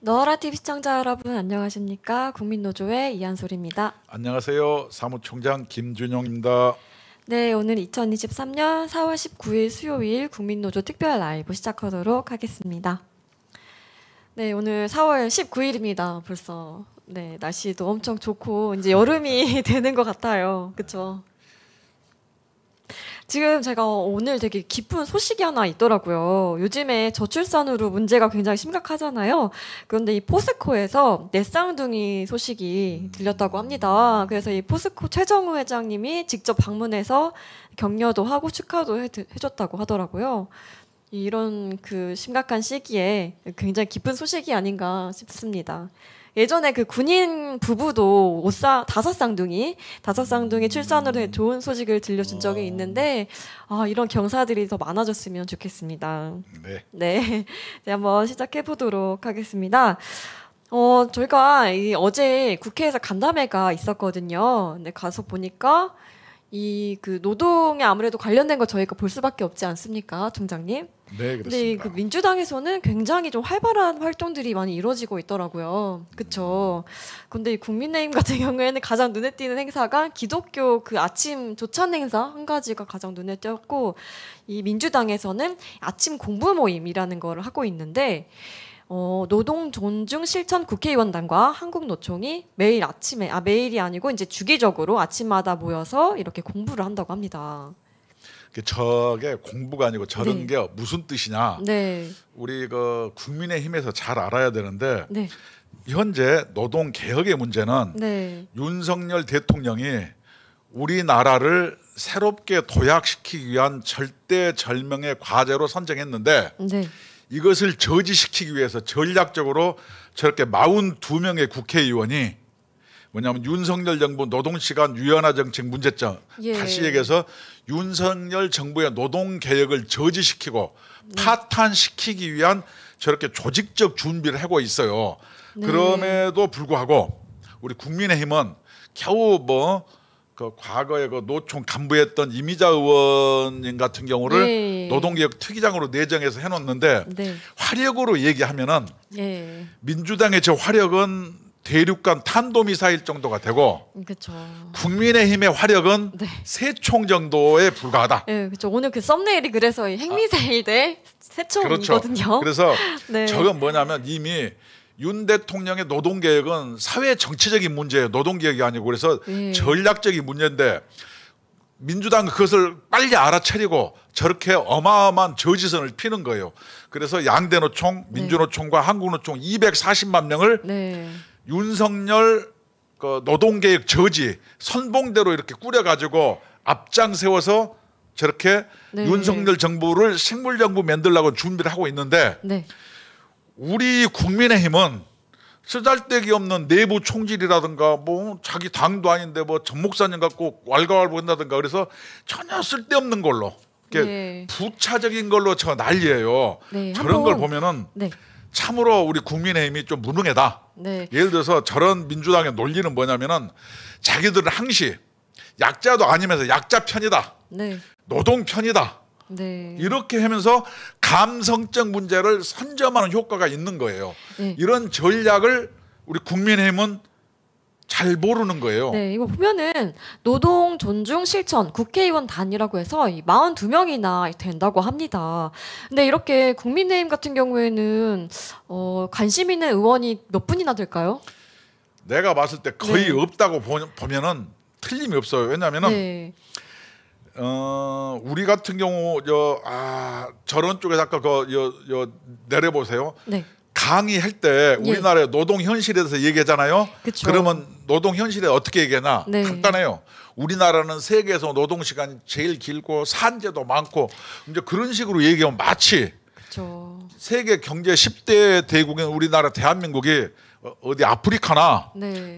너라TV 시청자 여러분 안녕하십니까? 국민노조의 이한솔입니다. 안녕하세요. 사무총장 김준영입니다. 네, 오늘 2023년 4월 19일 수요일 국민노조 특별 라이브 시작하도록 하겠습니다. 네, 오늘 4월 19일입니다. 벌써 네, 날씨도 엄청 좋고 이제 여름이 되는 것 같아요. 그렇죠? 지금 제가 오늘 되게 기쁜 소식이 하나 있더라고요. 요즘에 저출산으로 문제가 굉장히 심각하잖아요. 그런데 이 포스코에서 넷쌍둥이 소식이 들렸다고 합니다. 그래서 이 포스코 최정우 회장님이 직접 방문해서 격려도 하고 축하도 해줬다고 하더라고요. 이런 그 심각한 시기에 굉장히 기쁜 소식이 아닌가 싶습니다. 예전에 그 군인 부부도 다섯 쌍둥이 출산으로 좋은 소식을 들려준 적이 있는데 이런 경사들이 더 많아졌으면 좋겠습니다. 네, 한번 시작해 보도록 하겠습니다. 저희가 어제 국회에서 간담회가 있었거든요. 근데 가서 보니까 이 그 노동에 아무래도 관련된 거 저희가 볼 수밖에 없지 않습니까, 총장님? 네, 그렇습니다. 근데 그 민주당에서는 굉장히 좀 활발한 활동들이 많이 이루어지고 있더라고요. 그렇죠. 근데 이 국민의힘 같은 경우에는 가장 눈에 띄는 행사가 기독교 그 아침 조찬 행사 한 가지가 가장 눈에 띄었고, 이 민주당에서는 아침 공부 모임이라는 거를 하고 있는데. 노동 존중 실천 국회의원단과 한국노총이 매일 아침에 매일이 아니고 이제 주기적으로 아침마다 모여서 이렇게 공부를 한다고 합니다. 저게 공부가 아니고 저런 게 무슨 뜻이냐? 네. 우리 그 국민의힘에서 잘 알아야 되는데 네. 현재 노동 개혁의 문제는 윤석열 대통령이 우리나라를 새롭게 도약시키기 위한 절대절명의 과제로 선정했는데. 이것을 저지시키기 위해서 전략적으로 저렇게 42명의 국회의원이 뭐냐면 윤석열 정부 노동시간 유연화 정책 문제점, 다시 얘기해서 윤석열 정부의 노동개혁을 저지시키고 파탄시키기 위한 저렇게 조직적 준비를 하고 있어요. 그럼에도 불구하고 우리 국민의힘은 겨우 그 과거에 그 노총 간부했던 이미자 의원님 같은 경우를 노동개혁 특위장으로 내정해서 해놓는데 화력으로 얘기하면은 민주당의 저 화력은 대륙간 탄도미사일 정도가 되고 국민의힘의 화력은 새총 정도에 불과하다. 그렇죠. 오늘 그 썸네일이 그래서 핵미사일 대 새총이거든요. 그래서 저건 뭐냐면 이미 윤 대통령의 노동개혁은 사회 정치적인 문제예요. 노동개혁이 아니고. 그래서 전략적인 문제인데 민주당은 그것을 빨리 알아차리고 저렇게 어마어마한 저지선을 피는 거예요. 그래서 양대 노총, 민주노총과 한국노총 240만 명을 윤석열 그 노동개혁 저지 선봉대로 이렇게 꾸려가지고 앞장 세워서 저렇게 윤석열 정부를 식물정부 만들려고 준비를 하고 있는데 우리 국민의힘은 쓰잘데기 없는 내부 총질이라든가 자기 당도 아닌데 전 목사님 갖고 왈가왈부 한다든가 그래서 전혀 쓸데없는 걸로 부차적인 걸로 저 난리예요. 저런 걸 보면은 참으로 우리 국민의힘이 좀 무능하다. 예를 들어서 저런 민주당의 논리는 뭐냐면은 자기들은 항시 약자도 아니면서 약자 편이다. 노동 편이다. 이렇게 하면서 감성적 문제를 선점하는 효과가 있는 거예요. 이런 전략을 우리 국민의힘은 잘 모르는 거예요. 이거 보면은 노동 존중 실천 국회의원 단이라고 해서 42명이나 된다고 합니다. 근데 이렇게 국민의힘 같은 경우에는 관심 있는 의원이 몇 분이나 될까요? 내가 봤을 때 거의 없다고 보면은 틀림이 없어요. 왜냐하면은 우리 같은 경우 저런 쪽에서 아까 내려보세요. 강의할 때 우리나라의 노동 현실에 대해서 얘기하잖아요. 그러면 노동 현실에 어떻게 얘기하나? 간단해요. 우리나라는 세계에서 노동 시간이 제일 길고 산재도 많고 이제 그런 식으로 얘기하면 마치 세계 경제 10대 대국인 우리나라 대한민국이 어디 아프리카나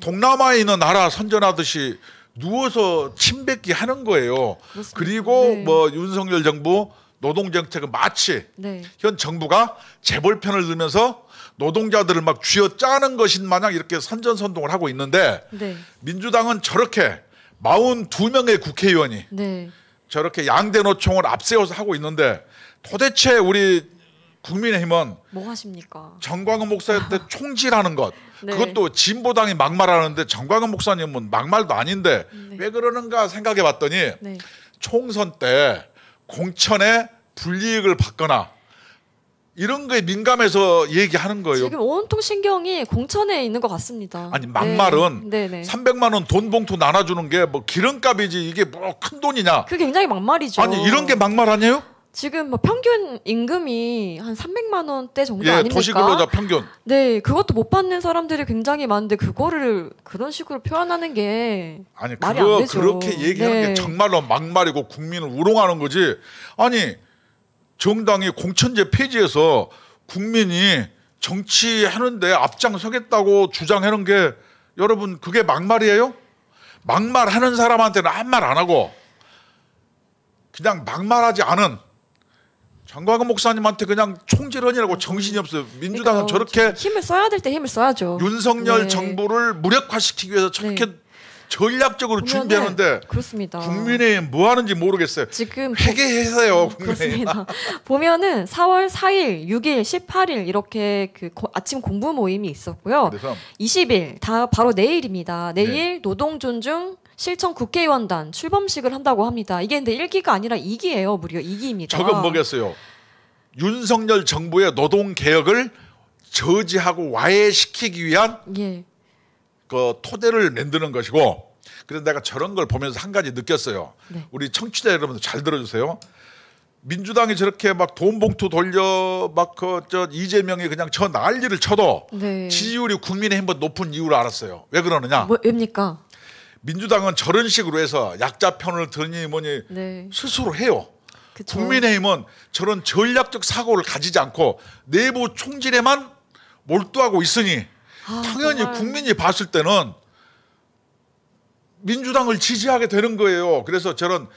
동남아에 있는 나라 선전하듯이 누워서 침뱉기 하는 거예요. 그리고 윤석열 정부 노동정책은 마치 현 정부가 재벌 편을 들면서 노동자들을 막 쥐어짜는 것인 마냥 이렇게 선전선동을 하고 있는데 민주당은 저렇게 42명의 국회의원이 네. 저렇게 양대 노총을 앞세워서 하고 있는데 도대체 우리 국민의힘은 뭐 하십니까? 정광훈 목사한테 총질하는 것 네. 그것도 진보당이 막말하는데 정광훈 목사님은 막말도 아닌데 네. 왜 그러는가 생각해 봤더니 네. 총선 때 공천에 불이익을 받거나 이런 거에 민감해서 얘기하는 거예요. 지금 온통 신경이 공천에 있는 것 같습니다. 아니 막말은 네. 네. 300만 원 돈 봉투 나눠주는 게 뭐 기름값이지 이게 뭐 큰 돈이냐. 그 굉장히 막말이죠. 아니 이런 게 막말 아니에요? 지금 뭐 평균 임금이 한 300만 원대 정도 예, 아닙니까? 도시근로자 평균. 네, 그것도 못 받는 사람들이 굉장히 많은데 그거를 그런 식으로 표현하는 게 아니 말이 안 되죠. 그렇게 얘기하는 네. 게 정말로 막말이고 국민을 우롱하는 거지. 아니 정당이 공천제 폐지해서 국민이 정치하는데 앞장서겠다고 주장하는 게 여러분 그게 막말이에요? 막말하는 사람한테는 아무 말 안 하고 그냥 막말하지 않은 정광훈 목사님한테 그냥 총질언이라고 정신이 없어요. 민주당은 그러니까요. 저렇게 힘을 써야 될 때 힘을 써야죠. 윤석열 네. 정부를 무력화시키기 위해서 저렇게 네. 전략적으로 보면은 준비하는데 그렇습니다. 국민의힘 뭐 하는지 모르겠어요. 지금 회개해서요. 국민의힘. 그렇습니다. 보면은 4월 4일, 6일, 18일 이렇게 그 아침 공부 모임이 있었고요. 그래서 20일 다 바로 내일입니다. 내일 노동 존중 실천 국회의원단 출범식을 한다고 합니다. 이게 근데 1기가 아니라 2기예요. 무려 2기입니다. 저건 뭐겠어요? 윤석열 정부의 노동 개혁을 저지하고 와해시키기 위한 예. 그 토대를 만드는 것이고, 그래서 내가 저런 걸 보면서 한 가지 느꼈어요. 네. 우리 청취자 여러분들 잘 들어주세요. 민주당이 저렇게 막 돈 봉투 돌려 막 그 저 이재명이 그냥 저 난리를 쳐도 네. 지지율이 국민의힘보다 높은 이유를 알았어요. 왜 그러느냐? 왜입니까? 민주당은 저런 식으로 해서 약자 편을 드니 뭐니 네. 스스로 해요. 그쵸. 국민의힘은 저런 전략적 사고를 가지지 않고 내부 총질에만 몰두하고 있으니 당연히 정말. 국민이 봤을 때는 민주당을 지지하게 되는 거예요. 그래서 저런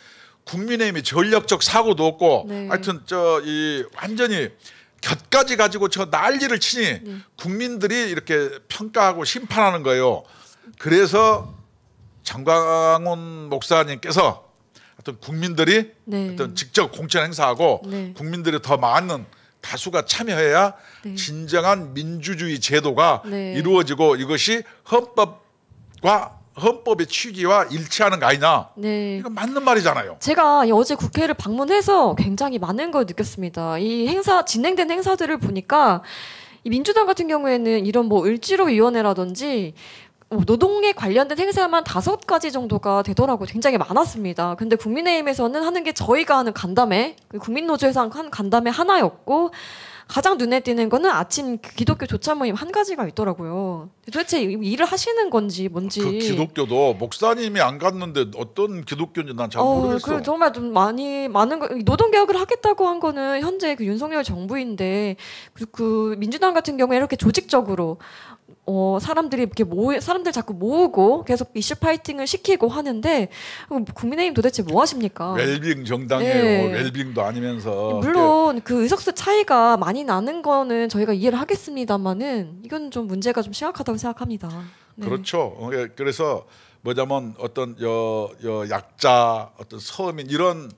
국민의힘이 전략적 사고도 없고 네. 하여튼 저 이 완전히 곁까지 가지고 저 난리를 치니 네. 국민들이 이렇게 평가하고 심판하는 거예요. 그래서 정광훈 목사님께서 하여튼 국민들이 네. 하여튼 직접 공천 행사하고 네. 국민들이 더 많은 다수가 참여해야 네. 진정한 민주주의 제도가 네. 이루어지고 이것이 헌법의 취지와 일치하는 거 아니냐. 네. 이건 맞는 말이잖아요. 제가 어제 국회를 방문해서 굉장히 많은 걸 느꼈습니다. 이 행사 진행된 행사들을 보니까 이 민주당 같은 경우에는 이런 뭐 을지로위원회라든지 노동에 관련된 행사만 5가지 정도가 되더라고요. 굉장히 많았습니다. 근데 국민의힘에서는 하는 게 저희가 하는 간담회, 국민노조에서 하는 간담회 하나였고 가장 눈에 띄는 거는 아침 기독교 조차 모임 한 가지가 있더라고요. 도대체 일을 하시는 건지 뭔지. 그 기독교도 목사님이 안 갔는데 어떤 기독교인지 난 잘 모르겠어. 그 정말 좀 많은 노동 개혁을 하겠다고 한 거는 현재 그 윤석열 정부인데 그 민주당 같은 경우에 이렇게 조직적으로 사람들이 이렇게 사람들 자꾸 모으고 계속 이슈 파이팅을 시키고 하는데 국민의힘 도대체 뭐 하십니까? 웰빙 정당이에요. 네. 웰빙도 아니면서. 물론 그 의석수 차이가 많이 나는 거는 저희가 이해를 하겠습니다만은 이건 좀 문제가 좀 심각하다고 생각합니다. 네. 그렇죠. 그래서 뭐냐면 어떤 약자, 어떤 서민 이런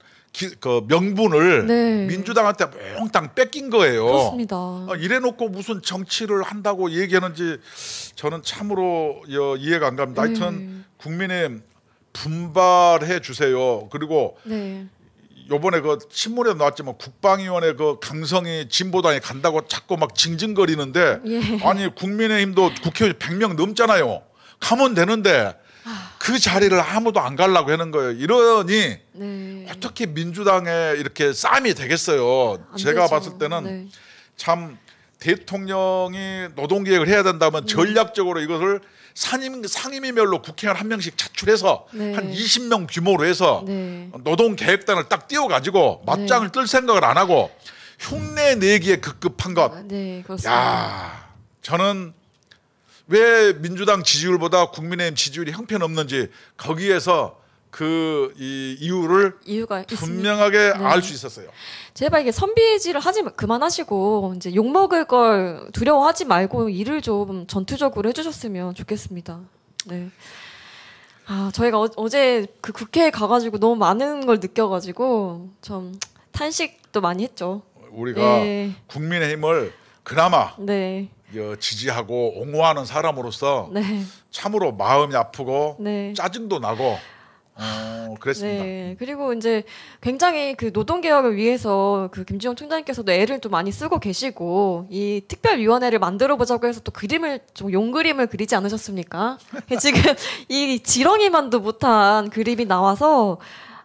그 명분을 네. 민주당한테 몽땅 뺏긴 거예요. 그렇습니다. 이래놓고 무슨 정치를 한다고 얘기하는지 저는 참으로 이해가 안 갑니다. 하여튼 국민의힘 분발해 주세요. 그리고 네. 요번에 그 신문에 나왔지만 국방위원회 그 강성이 진보당에 간다고 자꾸 막 징징거리는데 예. 아니 국민의힘도 국회의원 100명 넘잖아요. 가면 되는데 그 자리를 아무도 안 가려고 하는 거예요. 이러니 네. 어떻게 민주당에 이렇게 싸움이 되겠어요. 안 제가 되죠. 봤을 때는 네. 참 대통령이 노동개혁을 해야 된다면 전략적으로 이것을 상임위별로 국회의원 한 명씩 차출해서 네. 한 20명 규모로 해서 네. 노동개혁단을 딱 띄워가지고 맞짱을 뜰 생각을 안 하고 흉내 내기에 급급한 것. 네, 그렇습니다. 야, 저는 왜 민주당 지지율보다 국민의힘 지지율이 형편없는지 거기에서 그 이유를 이유가 분명하게 네. 알 수 있었어요. 제발 이게 선비질을 그만하시고 이제 욕 먹을 걸 두려워하지 말고 일을 좀 전투적으로 해주셨으면 좋겠습니다. 네. 저희가 어제 그 국회에 가가지고 너무 많은 걸 느껴가지고 좀 탄식도 많이 했죠. 우리가 네. 국민의힘을 그나마 네. 지지하고 옹호하는 사람으로서 네. 참으로 마음이 아프고 네. 짜증도 나고 그랬습니다. 네. 그리고 이제 굉장히 그 노동개혁을 위해서 그 김주영 총장님께서도 애를 또 많이 쓰고 계시고 이 특별위원회를 만들어 보자고 해서 또 그림을 좀 용그림을 그리지 않으셨습니까? 지금 이 지렁이만도 못한 그림이 나와서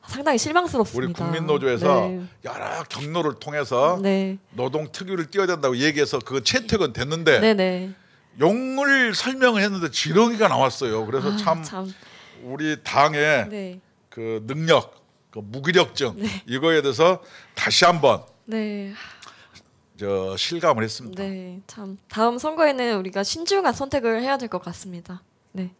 상당히 실망스럽습니다. 우리 국민노조에서 네. 여러 경로를 통해서 네. 노동 특유를 띄워야 된다고 얘기해서 그 채택은 됐는데 네네. 용을 설명을 했는데 지렁이가 나왔어요. 그래서 참 우리 당의 네. 그 능력, 그 무기력증 네. 이거에 대해서 다시 한번 네. 실감을 했습니다. 네. 참 다음 선거에는 우리가 신중한 선택을 해야 될 것 같습니다. 네.